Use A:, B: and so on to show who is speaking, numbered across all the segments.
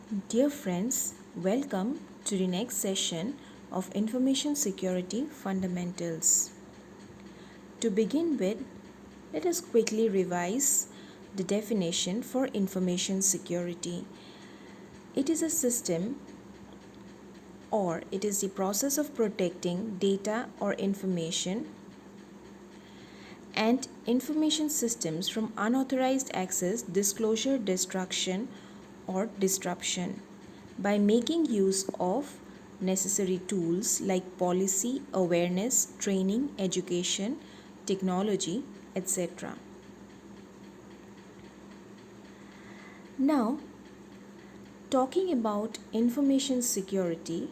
A: Dear friends, welcome to the next session of Information Security Fundamentals. To begin with, let us quickly revise the definition for information security. It is a system or it is the process of protecting data or information and information systems from unauthorized access, disclosure, destruction, or disruption by making use of necessary tools like policy, awareness, training, education, technology, etc. Now, talking about information security,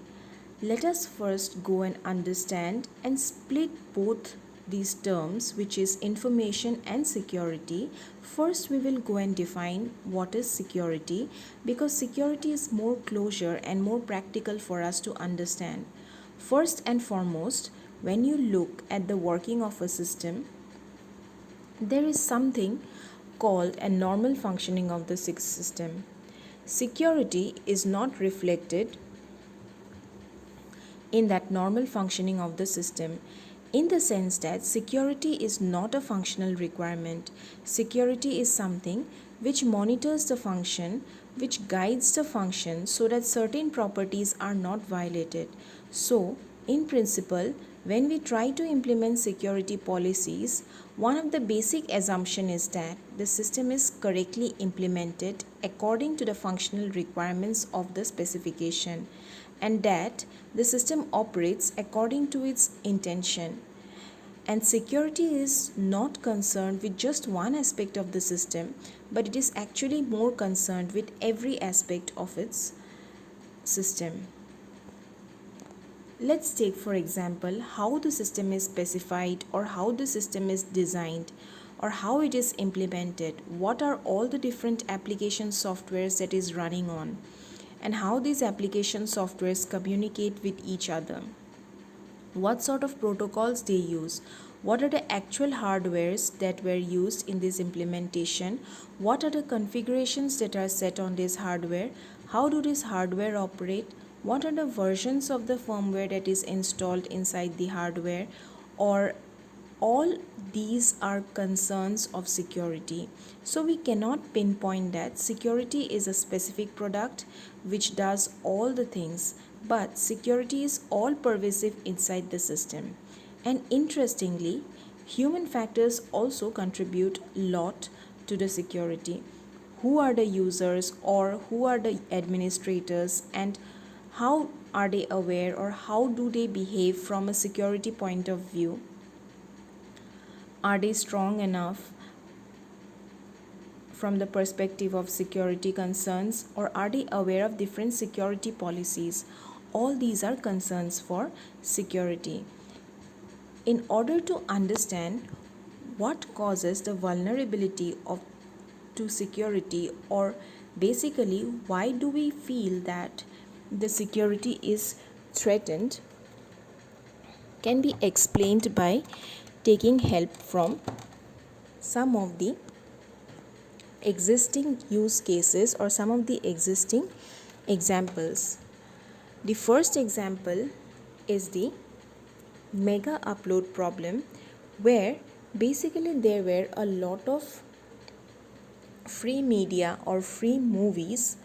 A: let us first go and understand and split both these terms, which is information and security. First, we will go and define what is security because security is more closure and more practical for us to understand. First and foremost, when you look at the working of a system, there is something called a normal functioning of the system. Security is not reflected in that normal functioning of the system in the sense that security is not a functional requirement. Security is something which monitors the function, which guides the function so that certain properties are not violated. So, in principle, when we try to implement security policies, one of the basic assumption is that the system is correctly implemented according to the functional requirements of the specification and that the system operates according to its intention. And security is not concerned with just one aspect of the system, but it is actually more concerned with every aspect of its system. Let's take, for example, how the system is specified or how the system is designed or how it is implemented. What are all the different application softwares that is running on and how these application softwares communicate with each other. What sort of protocols they use, what are the actual hardwares that were used in this implementation, what are the configurations that are set on this hardware, how do this hardware operate, what are the versions of the firmware that is installed inside the hardware, or all these are concerns of security. So we cannot pinpoint that security is a specific product which does all the things, but security is all pervasive inside the system. And interestingly, human factors also contribute a lot to the security. Who are the users or who are the administrators and how are they aware or how do they behave from a security point of view? Are they strong enough from the perspective of security concerns or are they aware of different security policies? All these are concerns for security. In order to understand what causes the vulnerability of to security or basically why do we feel that the security is threatened can be explained by taking help from some of the existing use cases or some of the existing examples. The first example is the mega upload problem, where basically there were a lot of free media or free movies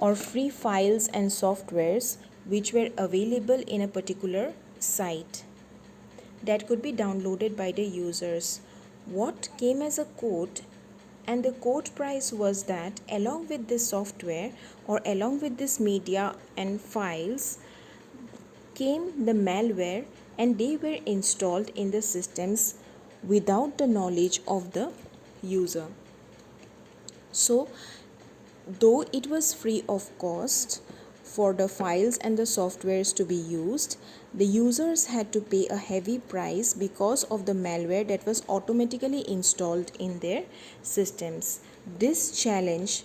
A: or free files and softwares which were available in a particular site that could be downloaded by the users. What came as a code and the code price was that along with this software or along with this media and files came the malware and they were installed in the systems without the knowledge of the user. So though it was free of cost for the files and the softwares to be used, the users had to pay a heavy price because of the malware that was automatically installed in their systems. This challenged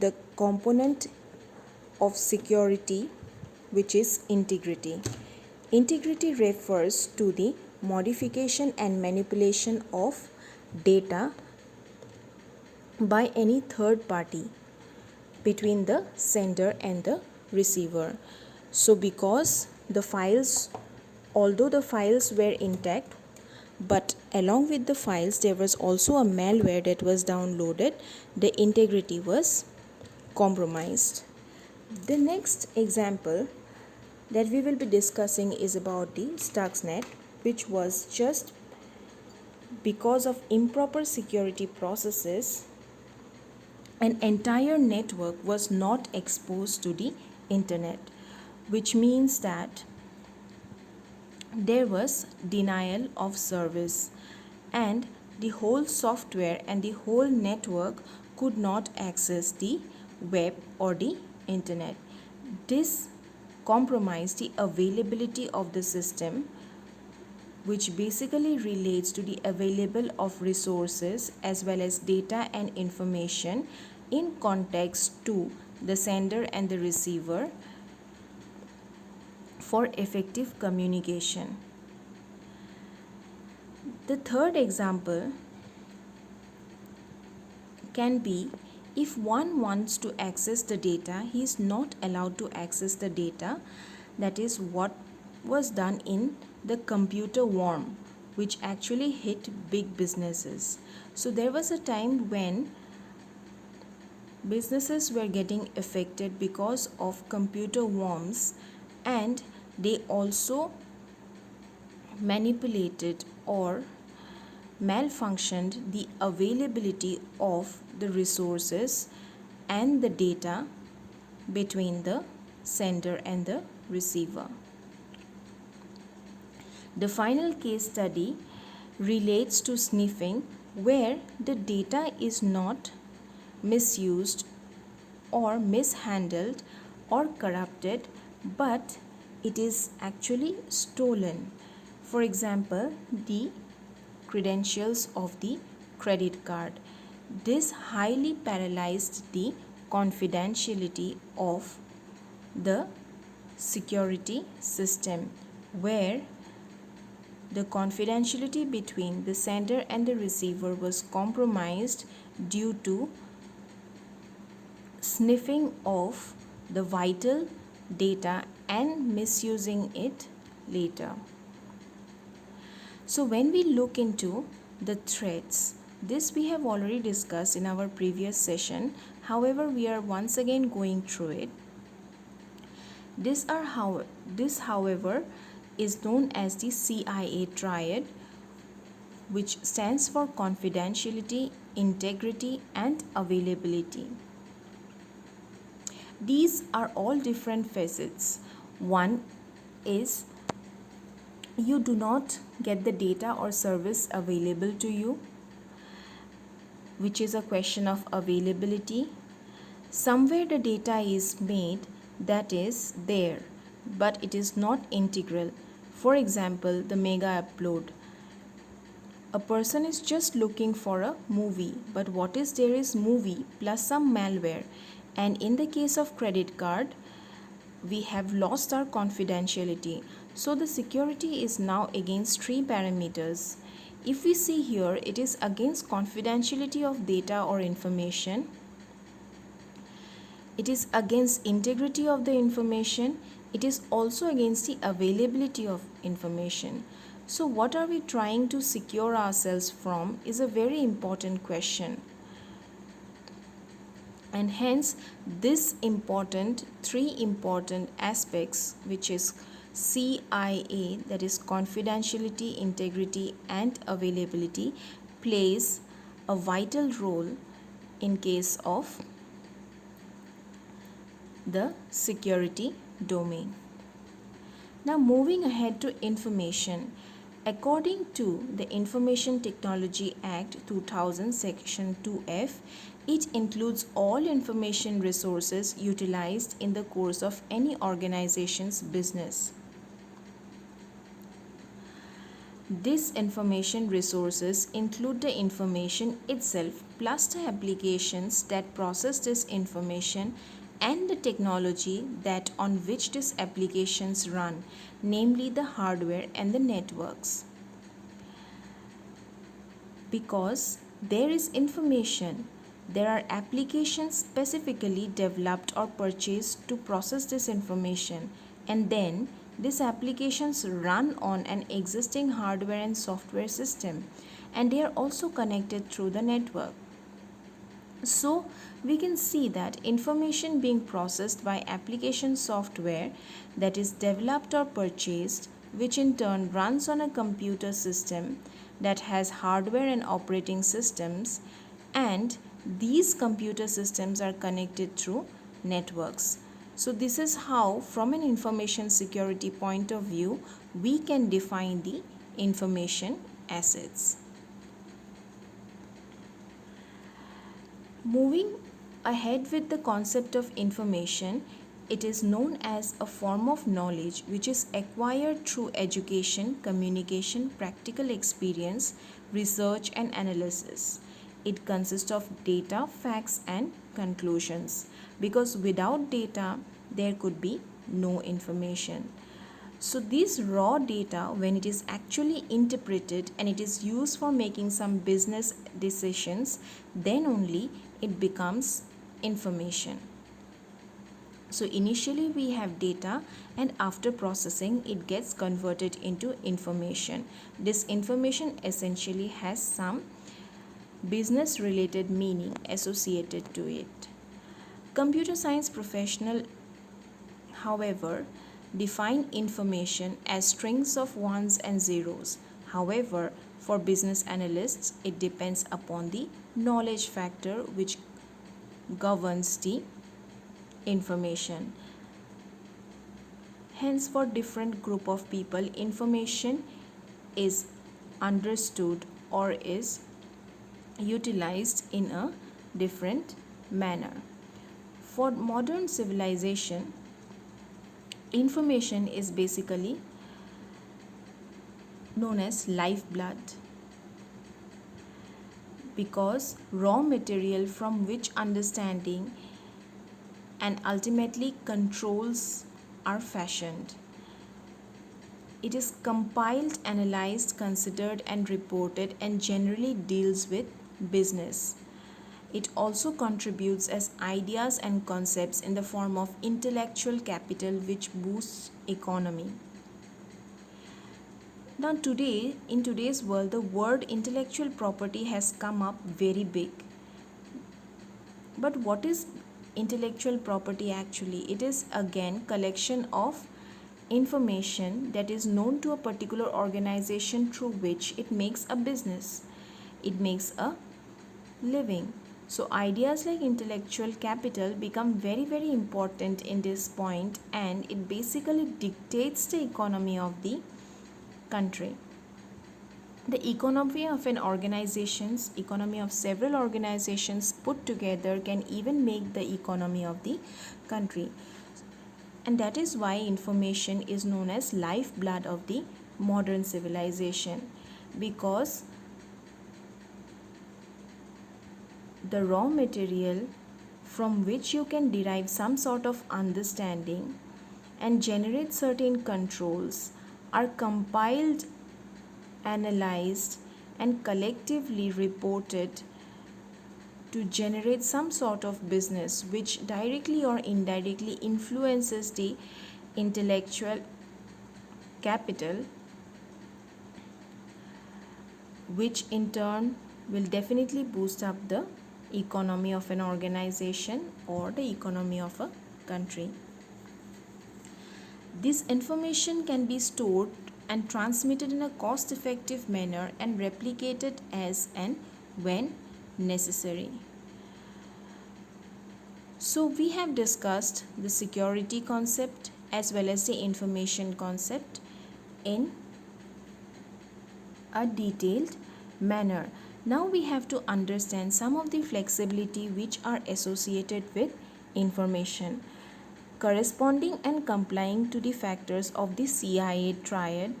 A: the component of security, which is integrity. Integrity refers to the modification and manipulation of data by any third party. between the sender and the receiver. So because the files, although the files were intact, but along with the files there was also a malware that was downloaded, the integrity was compromised. The next example that we will be discussing is about the Stuxnet, which was just because of improper security processes, an entire network was not exposed to the internet, which means that there was denial of service and the whole software and the whole network could not access the web or the internet. This compromised the availability of the system, which basically relates to the available of resources as well as data and information in context to the sender and the receiver for effective communication. The third example can be if one wants to access the data, he is not allowed to access the data. That is what was done in the computer worm, which actually hit big businesses. So there was a time when businesses were getting affected because of computer worms, and they also manipulated or malfunctioned the availability of the resources and the data between the sender and the receiver. The final case study relates to sniffing, where the data is not misused or mishandled or corrupted, but it is actually stolen. For example, the credentials of the credit card. This highly paralyzed the confidentiality of the security system, where the confidentiality between the sender and the receiver was compromised due to sniffing of the vital data and misusing it later. So when we look into the threats, this we have already discussed in our previous session. However, we are once again going through it. This, however, is known as the CIA triad, which stands for confidentiality, integrity, and availability. These are all different facets. One is you do not get the data or service available to you, which is a question of availability. Somewhere the data is made, that is there, but it is not integral. For example, the mega upload. A person is just looking for a movie, but what is there is movie plus some malware. And in the case of credit card, we have lost our confidentiality. So the security is now against three parameters. If we see here, it is against confidentiality of data or information. It is against integrity of the information. It is also against the availability of information. So what are we trying to secure ourselves from is a very important question. And hence this three important aspects, which is CIA, that is confidentiality, integrity, and availability, plays a vital role in case of the security domain. Now moving ahead to information. According to the Information Technology Act 2000 Section 2F, it includes all information resources utilized in the course of any organization's business. These information resources include the information itself plus the applications that process this information and the technology that on which these applications run, namely the hardware and the networks. Because there is information, there are applications specifically developed or purchased to process this information, and then these applications run on an existing hardware and software system, and they are also connected through the network. So we can see that information being processed by application software that is developed or purchased, which in turn runs on a computer system that has hardware and operating systems, and these computer systems are connected through networks. So this is how, from an information security point of view, we can define the information assets. Moving ahead with the concept of information, it is known as a form of knowledge which is acquired through education, communication, practical experience, research, and analysis. It consists of data, facts, and conclusions, because without data, there could be no information. So this raw data, when it is actually interpreted and it is used for making some business decisions, then only it becomes information. So initially we have data, and after processing it gets converted into information. This information essentially has some business related meaning associated to it. Computer science professional, however, define information as strings of ones and zeros. However, for business analysts, it depends upon the knowledge factor which governs the information. Hence, for different group of people, information is understood or is utilized in a different manner. For modern civilization, information is basically known as lifeblood, because raw material from which understanding and ultimately controls are fashioned. It is compiled, analyzed, considered, and reported, and generally deals with business. It also contributes as ideas and concepts in the form of intellectual capital which boosts economy. Now today, in today's world, the word intellectual property has come up very big. But what is intellectual property actually? It is again collection of information that is known to a particular organization through which it makes a business. It makes a living. So ideas like intellectual capital become very very important in this point, and it basically dictates the economy of the country. The economy of economy of several organizations put together can even make the economy of the country. And that is why information is known as lifeblood of the modern civilization, because the raw material from which you can derive some sort of understanding and generate certain controls are compiled, analyzed, and collectively reported to generate some sort of business which directly or indirectly influences the intellectual capital, which in turn will definitely boost up the economy of an organization or the economy of a country. This information can be stored and transmitted in a cost effective manner and replicated as and when necessary. So we have discussed the security concept as well as the information concept in a detailed manner. Now we have to understand some of the flexibility which are associated with information. Corresponding and complying to the factors of the CIA triad,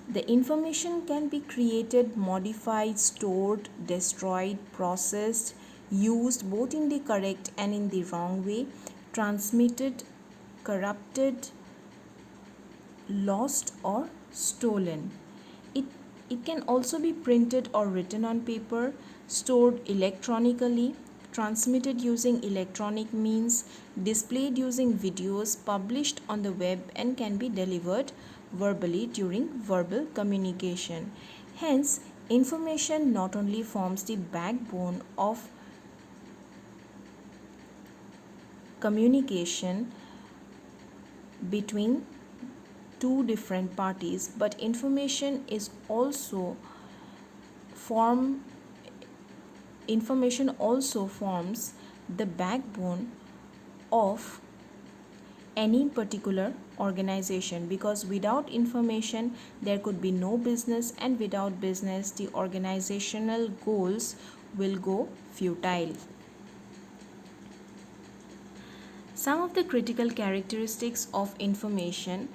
A: the information can be created, modified, stored, destroyed, processed, used both in the correct and in the wrong way, transmitted, corrupted, lost, or stolen. It, it can also be printed or written on paper, stored electronically, transmitted using electronic means, displayed using videos, published on the web, and can be delivered verbally during verbal communication. Hence, information not only forms the backbone of communication between two different parties, but form information also forms the backbone of any particular organization, because without information there could be no business, and without business the organizational goals will go futile. Some of the critical characteristics of information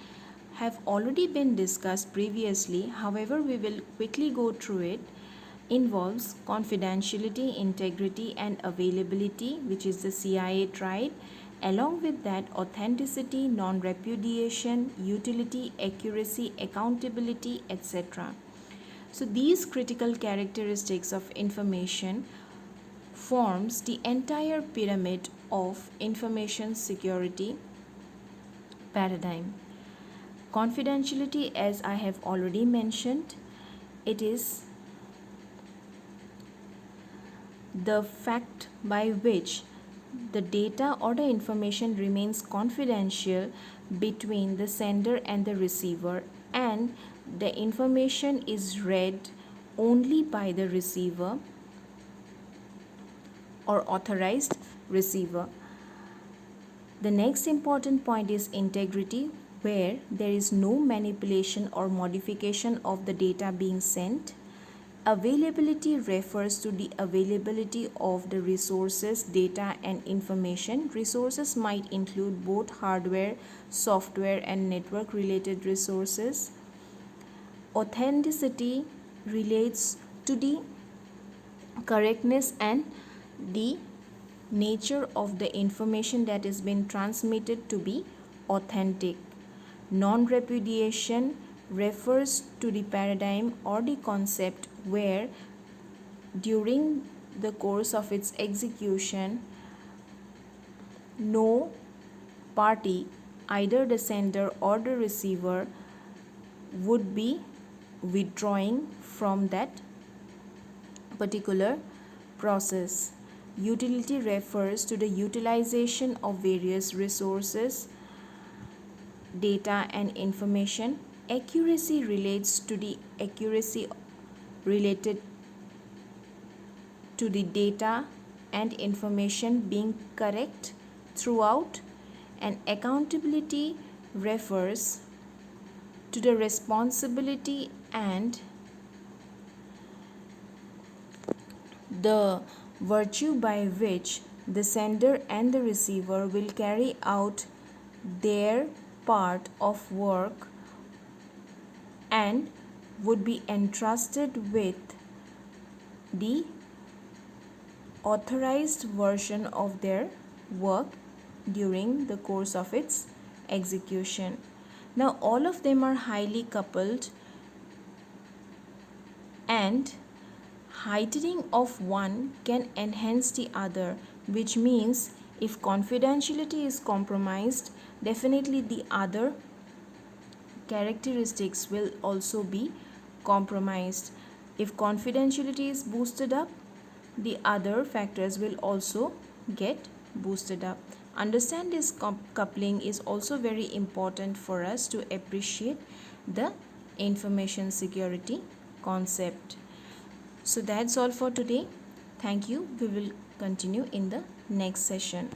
A: have already been discussed previously, however, we will quickly go through it. Involves confidentiality, integrity, and availability, which is the CIA triad. Along with that, authenticity, non-repudiation, utility, accuracy, accountability, etc. So these critical characteristics of information forms the entire pyramid of information security paradigm. Confidentiality, as I have already mentioned, it is the fact by which the data or the information remains confidential between the sender and the receiver, and the information is read only by the receiver or authorized receiver. The next important point is integrity, where there is no manipulation or modification of the data being sent. Availability refers to the availability of the resources, data, and information. Resources might include both hardware, software, and network related resources. Authenticity relates to the correctness and the nature of the information that is being transmitted to be authentic. Non-repudiation refers to the paradigm or the concept where during the course of its execution no party, either the sender or the receiver, would be withdrawing from that particular process. Utility refers to the utilization of various resources, data, and information. Accuracy relates to the accuracy related to the data and information being correct throughout, and accountability refers to the responsibility and the virtue by which the sender and the receiver will carry out their part of work and would be entrusted with the authorized version of their work during the course of its execution. Now, all of them are highly coupled, and heightening of one can enhance the other, which means if confidentiality is compromised, definitely the other characteristics will also be compromised. If confidentiality is boosted up, the other factors will also get boosted up. Understand this coupling is also very important for us to appreciate the information security concept. So that's all for today. Thank you. We will continue in the next session.